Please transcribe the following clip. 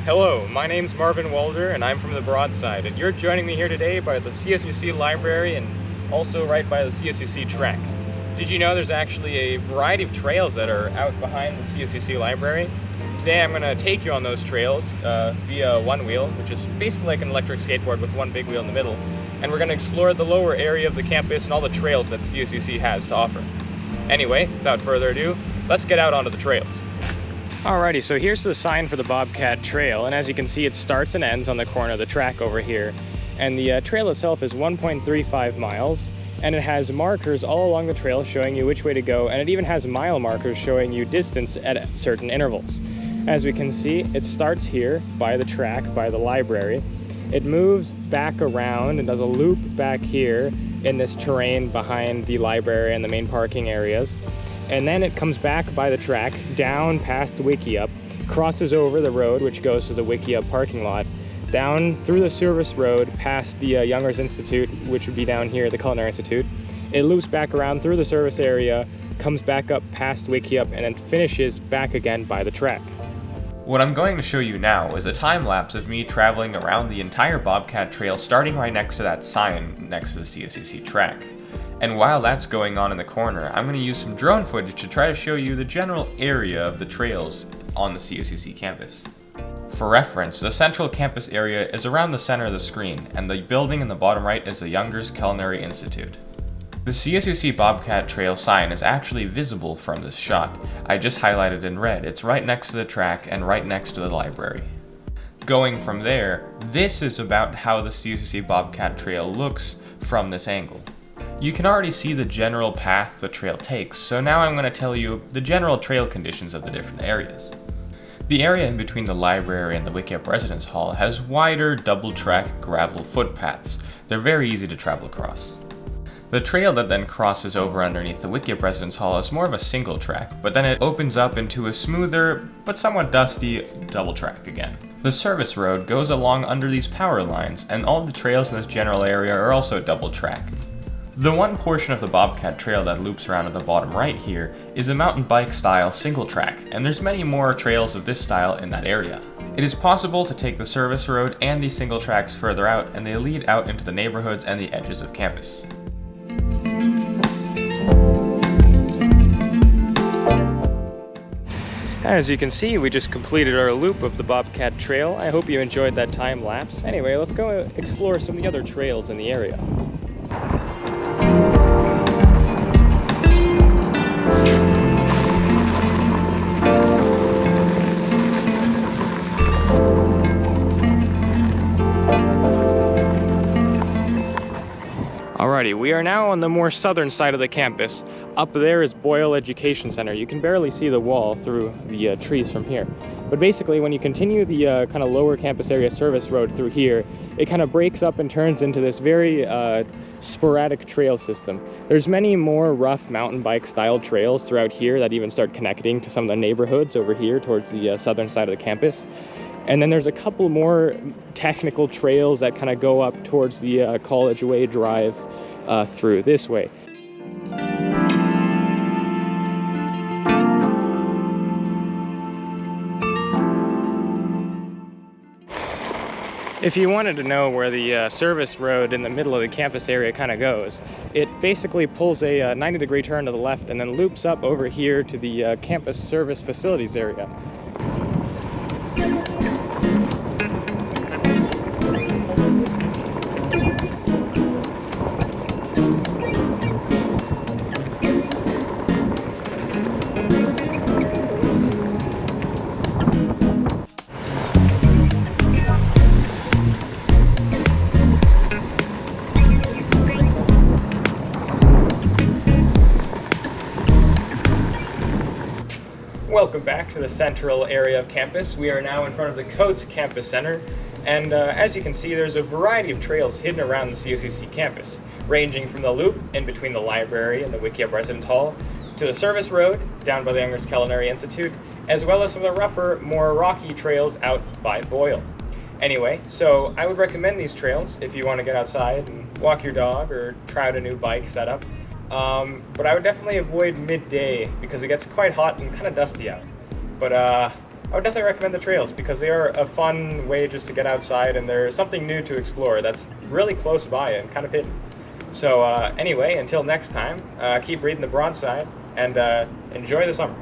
Hello, my name's Marvin Walder and I'm from the Broadside, and you're joining me here today by the COCC library and also right by the COCC track. Did you know there's actually a variety of trails that are out behind the COCC library? Today I'm going to take you on those trails via one wheel, which is basically like an electric skateboard with one big wheel in the middle, and we're going to explore the lower area of the campus and all the trails that COCC has to offer. Anyway, without further ado, let's get out onto the trails. Alrighty, so here's the sign for the Bobcat Trail, and as you can see it starts and ends on the corner of the track over here. And the trail itself is 1.35 miles, and it has markers all along the trail showing you which way to go, and it even has mile markers showing you distance at certain intervals. As we can see, it starts here by the track, by the library. It moves back around and does a loop back here in this terrain behind the library and the main parking areas. And then it comes back by the track, down past Wickiup, crosses over the road, which goes to the Wickiup parking lot, down through the service road, past the Youngers Institute, which would be down here, the Culinary Institute. It loops back around through the service area, comes back up past Wickiup, and then finishes back again by the track. What I'm going to show you now is a time lapse of me traveling around the entire Bobcat Trail, starting right next to that sign next to the COCC track. And while that's going on in the corner, I'm going to use some drone footage to try to show you the general area of the trails on the COCC campus. For reference, the central campus area is around the center of the screen, and the building in the bottom right is the Youngers Culinary Institute. The COCC Bobcat Trail sign is actually visible from this shot. I just highlighted in red. It's right next to the track and right next to the library. Going from there, this is about how the COCC Bobcat Trail looks from this angle. You can already see the general path the trail takes, so now I'm going to tell you the general trail conditions of the different areas. The area in between the library and the Wickiup Residence Hall has wider double-track gravel footpaths. They're very easy to travel across. The trail that then crosses over underneath the Wickiup Residence Hall is more of a single track, but then it opens up into a smoother, but somewhat dusty, double track again. The service road goes along under these power lines, and all the trails in this general area are also double track. The one portion of the Bobcat Trail that loops around at the bottom right here is a mountain bike style single track, and there's many more trails of this style in that area. It is possible to take the service road and these single tracks further out, and they lead out into the neighborhoods and the edges of campus. As you can see, we just completed our loop of the Bobcat Trail. I hope you enjoyed that time lapse. Anyway, let's go explore some of the other trails in the area. Alrighty, we are now on the more southern side of the campus. Up there is Boyle Education Center. You can barely see the wall through the trees from here. But basically, when you continue the kind of lower campus area service road through here, it kind of breaks up and turns into this very sporadic trail system. There's many more rough mountain bike style trails throughout here that even start connecting to some of the neighborhoods over here towards the southern side of the campus. And then there's a couple more technical trails that kind of go up towards the College Way Drive through this way. If you wanted to know where the service road in the middle of the campus area kind of goes, it basically pulls a 90-degree turn to the left and then loops up over here to the campus service facilities area. Welcome back to the central area of campus. We are now in front of the COCC Campus Center, and as you can see, there's a variety of trails hidden around the COCC campus, ranging from the loop in between the library and the Wickiup Residence Hall, to the service road down by the Youngers Culinary Institute, as well as some of the rougher, more rocky trails out by Boyle. Anyway, so I would recommend these trails if you want to get outside and walk your dog or try out a new bike setup. But I would definitely avoid midday because it gets quite hot and kind of dusty out. But I would definitely recommend the trails because they are a fun way just to get outside, and they're something new to explore that's really close by and kind of hidden. So anyway, until next time, keep reading the broadside and enjoy the summer.